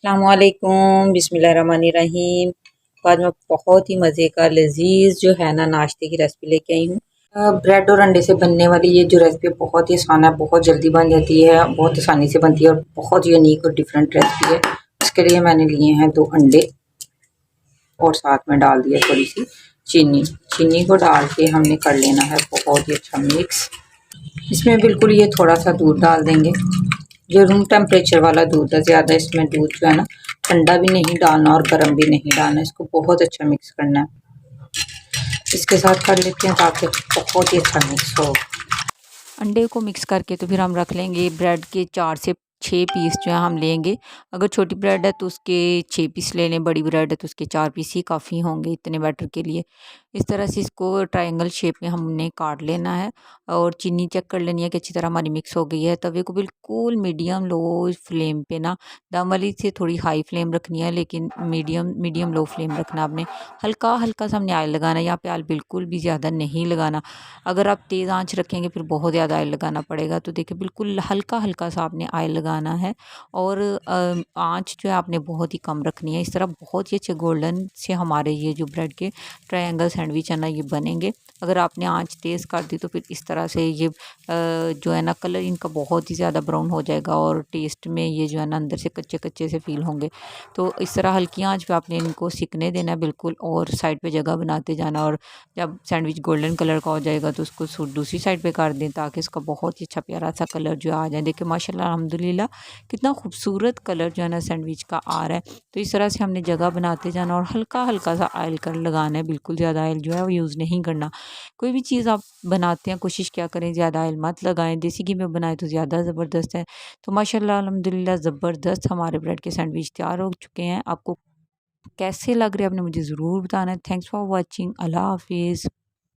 अस्सलामुअलैकुम बिस्मिल्लाहिर्रहमानिर्रहीम। आज मैं बहुत ही मज़े का लजीज जो है ना नाश्ते की रेसिपी लेके आई हूँ। ब्रेड और अंडे से बनने वाली ये जो रेसिपी बहुत ही आसान है, बहुत जल्दी बन जाती है, बहुत आसानी से बनती है और बहुत यूनिक और डिफरेंट रेसिपी है। इसके लिए मैंने लिए हैं 2 अंडे और साथ में डाल दिया थोड़ी सी चीनी। चीनी को डाल के हमने कर लेना है बहुत ही अच्छा मिक्स। इसमें बिल्कुल ये थोड़ा सा दूध डाल देंगे, जो रूम टेम्परेचर वाला दूध है। ज़्यादा इसमें दूध जो है ना ठंडा भी नहीं डालना और गर्म भी नहीं डालना, इसको बहुत अच्छा मिक्स करना है। इसके साथ कर लेते हैं ताकि बहुत ही अच्छा मिक्स हो। अंडे को मिक्स करके तो फिर हम रख लेंगे ब्रेड के 4 से 6 पीस जो है हम लेंगे। अगर छोटी ब्रेड है तो उसके 6 पीस ले लें, बड़ी ब्रेड है तो उसके 4 पीस ही काफ़ी होंगे इतने बैटर के लिए। इस तरह से इसको ट्रायंगल शेप में हमने काट लेना है और चीनी चेक कर लेनी है कि अच्छी तरह हमारी मिक्स हो गई है। तवे को बिल्कुल मीडियम लो फ्लेम पे ना, दम वाली से थोड़ी हाई फ्लेम रखनी है, लेकिन मीडियम मीडियम लो फ्लेम रखना आपने। हल्का हल्का सा हमने ऑयल लगाना है, यहाँ पे ऑयल बिल्कुल भी ज़्यादा नहीं लगाना। अगर आप तेज़ आंच रखेंगे फिर बहुत ज़्यादा ऑयल लगाना पड़ेगा। तो देखिए बिल्कुल हल्का हल्का सा आपने ऑयल लगाना है और आंच जो है आपने बहुत ही कम रखनी है। इस तरह बहुत ही अच्छे गोल्डन से हमारे ये जो ब्रेड के ट्रायंगल सैंडविच है ना ये बनेंगे। अगर आपने आंच तेज़ कर दी तो फिर इस तरह से ये जो है ना कलर इनका बहुत ही ज़्यादा ब्राउन हो जाएगा और टेस्ट में ये जो है ना अंदर से कच्चे कच्चे से फील होंगे। तो इस तरह हल्की आंच पे आपने इनको सिकने देना है बिल्कुल, और साइड पे जगह बनाते जाना। और जब सैंडविच गोल्डन कलर का हो जाएगा तो उसको दूसरी साइड पे कर दें ताकि इसका बहुत ही अच्छा प्यारा सा कलर जो आ जाए। देखिए माशाल्लाह अल्हम्दुलिल्लाह कितना खूबसूरत कलर जो है ना सैंडविच का आ रहा है। तो इस तरह से हमने जगह बनाते जाना और हल्का हल्का सा ऑयल कर लगाना है, बिल्कुल ज़्यादा ऑयल जो है वो यूज़ नहीं करना। कोई भी चीज़ आप बनाते हैं कोशिश क्या करें ज़्यादा ऑयल मत लगाएं, देसी घी में बनाए तो ज़्यादा ज़बरदस्त है। तो माशाल्लाह अल्हम्दुलिल्लाह ज़बरदस्त हमारे ब्रेड के सैंडविच तैयार हो चुके हैं। आपको कैसे लग रहे हैं आपने मुझे ज़रूर बताना है। Thanks for watching. अल्लाह हाफिज़।